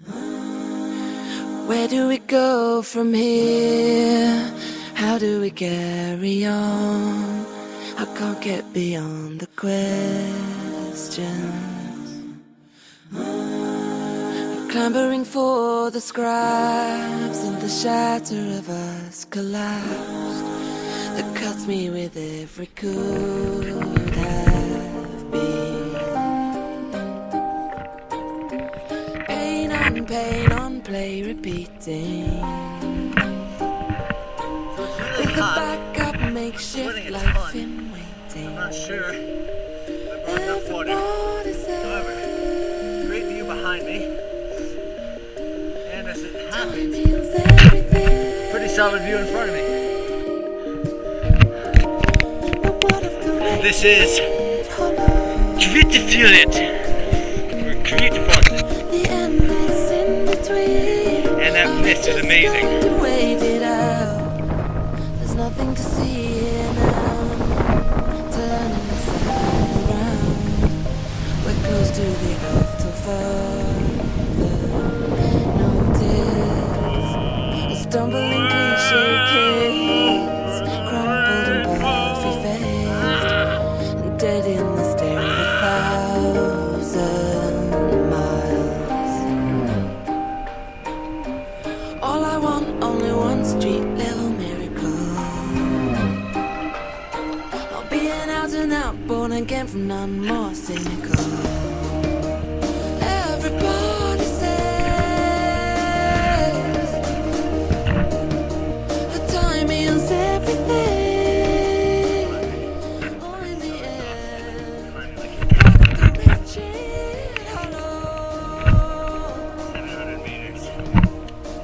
Where do we go from here? How do we carry on? I can't get beyond the questions. Clambering for the scribes and the shatter of us collapsed. That cuts me with every could have been. Pain on play repeating. With a backup makeshift life in waiting. I'm not sure if I brought enough water. However, great view behind me. And as it happens, pretty solid view in front of me. This is Waterfalls, or Waterfalls. And that mist is amazing. There's nothing to see here now. Turning the sun around. We're close to the earth till further notice. A stumbling cliche case, crumpled and puffy faced, and dead in the stare of 1,000 miles. All I want, only one street level miracle. I'll be an out and out, born again from none more cynical. Everybody says the time heals everything. Oh, in the end, the wretched hollow. 700 meters.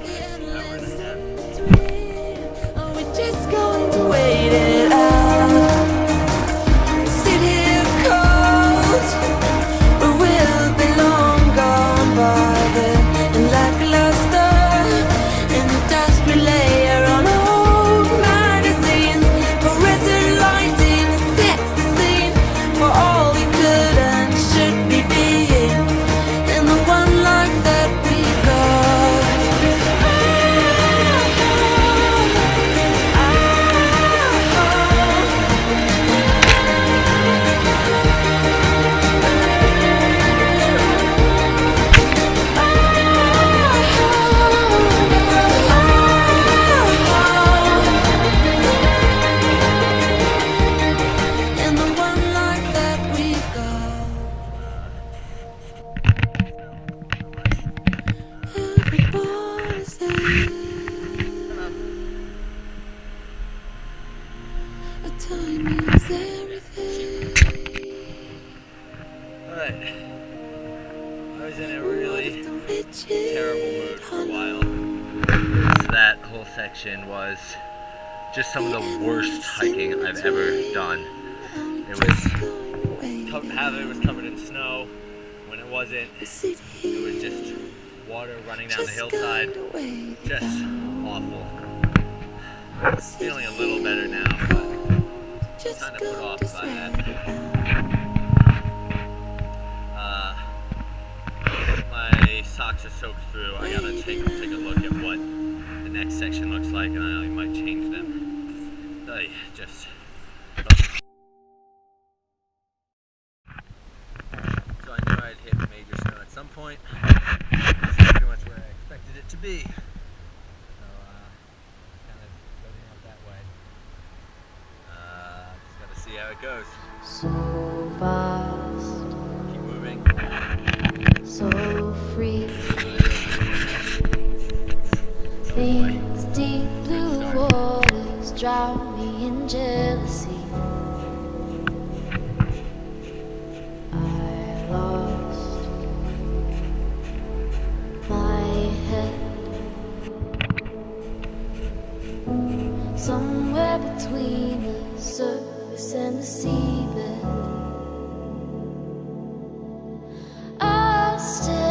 The endless in between. Are we just going to wait it out? Sit here cold, but we'll be long gone by then. And lackluster in the dust we layer on old magazines. Fluorescent lighting sets the scene for all we could and should be being in the one life that we've got. In the one life that we've got. Everybody says a time is everything. Alright. I was in a really terrible mood for a while. So that whole section was just some of the worst hiking I've ever done. It was half of it was covered in snow. When it wasn't, it was just water running down the hillside. Just awful. Feeling a little better now, but kind of put off by that. My socks are soaked through. I gotta take a look at what the next section looks like, and I might change them. Just. So I knew I'd hit major snow at some point. It's pretty much where I expected it to be. So kind of building up that way. Just gotta see how it goes. So fast, Keep moving. so free. These deep blue waters drown me in jealousy. I lost my head somewhere between the surface and the seabed. I still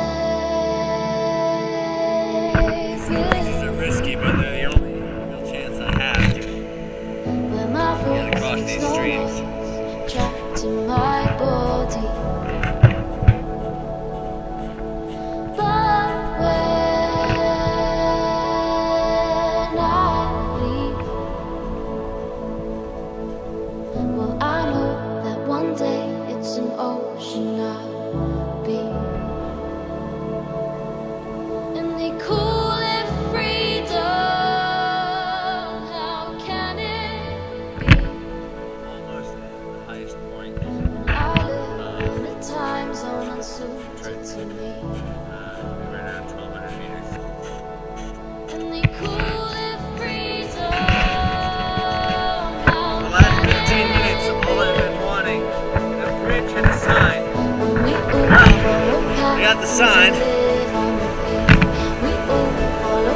the sign.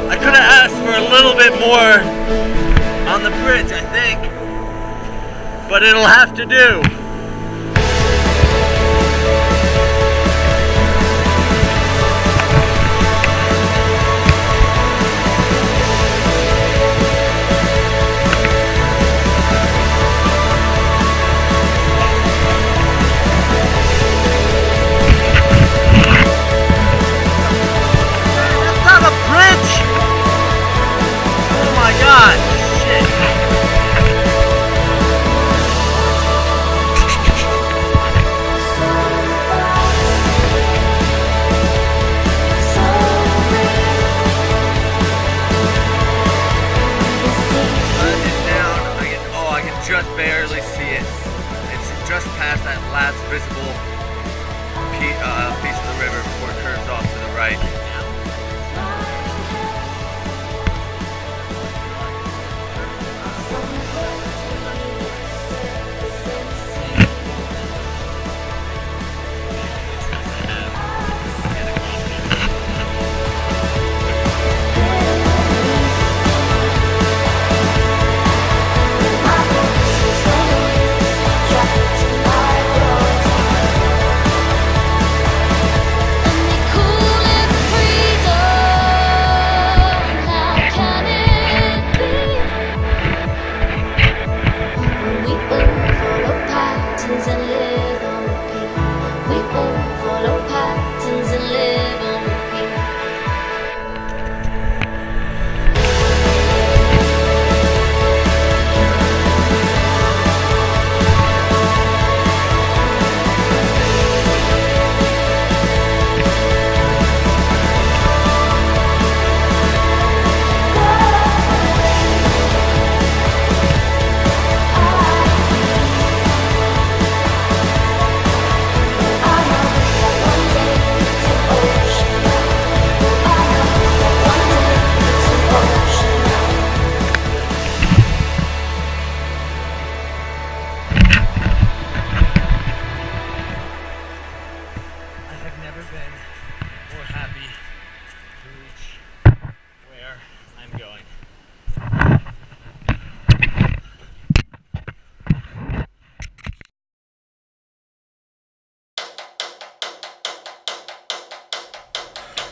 I could have asked for a little bit more on the bridge, I think, but it'll have to do. Just barely see it. It's just past that last visible piece of the river before it curves off to the right.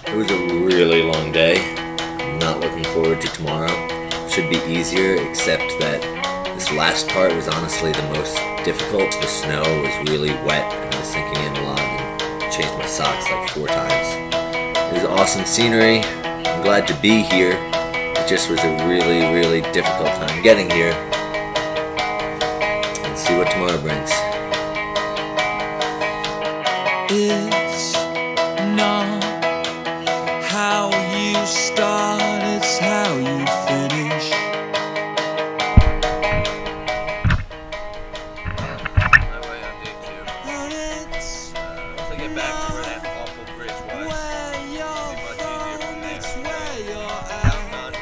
It was a really long day. I'm not looking forward to tomorrow. Should be easier, except that this last part was honestly the most difficult. The snow was really wet and I was sinking in a lot and changed my socks like 4 times. It was awesome scenery. I'm glad to be here. It just was a really, really difficult time getting here. Let's see what tomorrow brings. It's not how you start, it's how you finish. My way on day 2. Once I get back to where that awful bridge was, it'll be much easier from there. Counting on.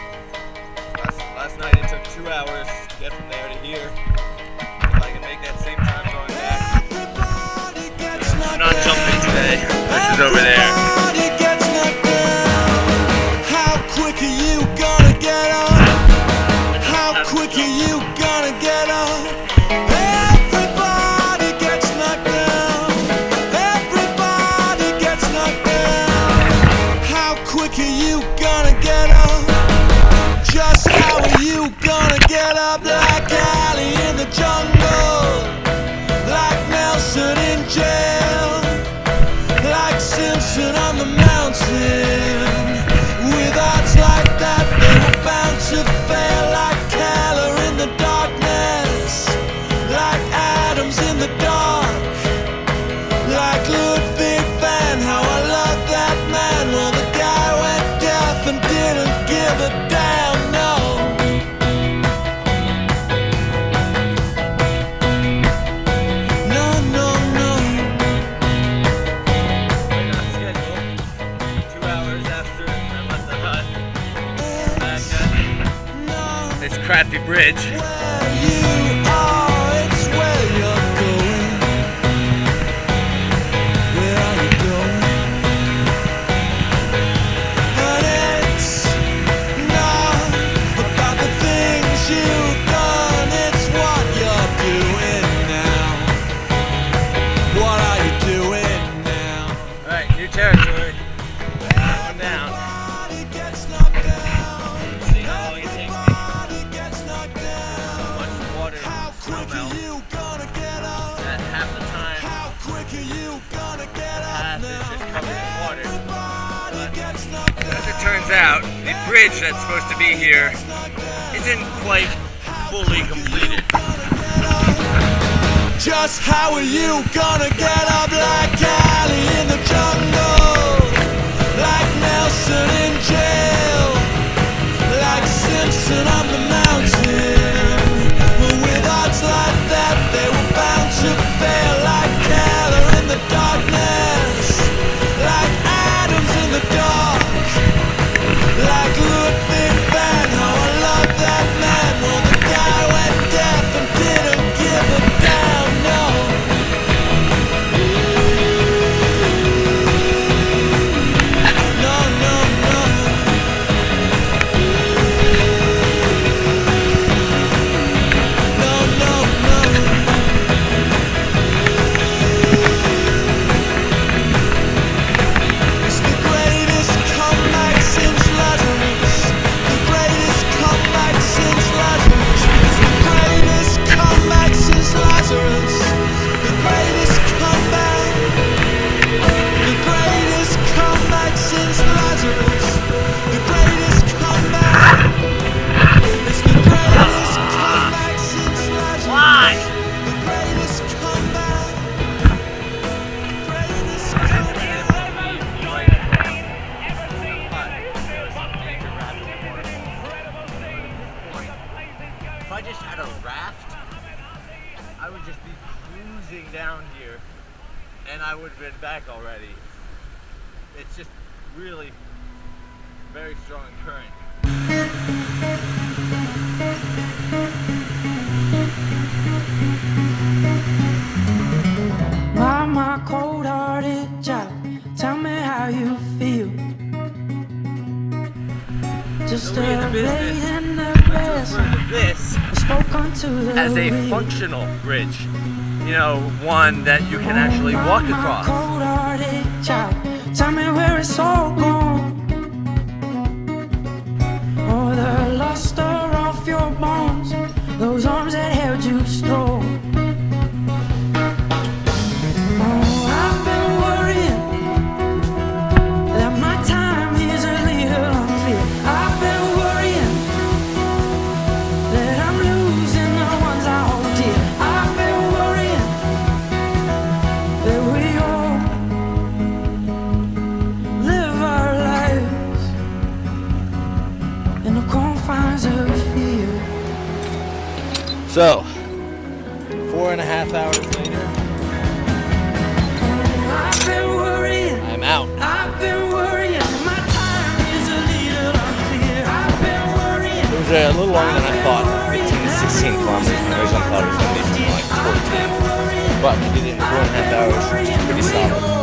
Last night it took 2 hours to get from there to here. If I can make that same time going back. I'm not jumping today. This is over there. Crappy bridge. turns out the bridge that's supposed to be here isn't quite fully completed. Just how are you gonna get up like Ali in the jungle? Like Nelson in jail, like Simpson on the mountain. But with odds like that, they were bound to fail. Like Keller in the darkness, like Adams in the dark, like Ludwig van. How I love that man. Well, the guy went deaf and didn't give a damn. No. If I just had a raft, I would just be cruising down here and I would have been back already. It's just really very strong current. My cold-hearted child, tell me how you feel. Just So we in the a business blade in the to grass, refer to this spoke unto the as a wind. functional bridge. You know, one that you can actually walk My across. cold-hearted child, tell me where it's all gone. Oh, the luster off your bones, those arms that held you strong. Oh, I've been worrying that my time is a little unclear. I've been worrying that I'm losing the ones I hold dear. I've been worrying that we all live our lives in the confines of fear. So, 4.5 hours later, I've been worrying, I'm out. I've been worrying, my time is a little unclear. I've been worrying. It was a little longer than I thought, 15 to 16 kilometers. My original thought it was going to be something like 14. But we did it in 4.5 hours, which is pretty solid.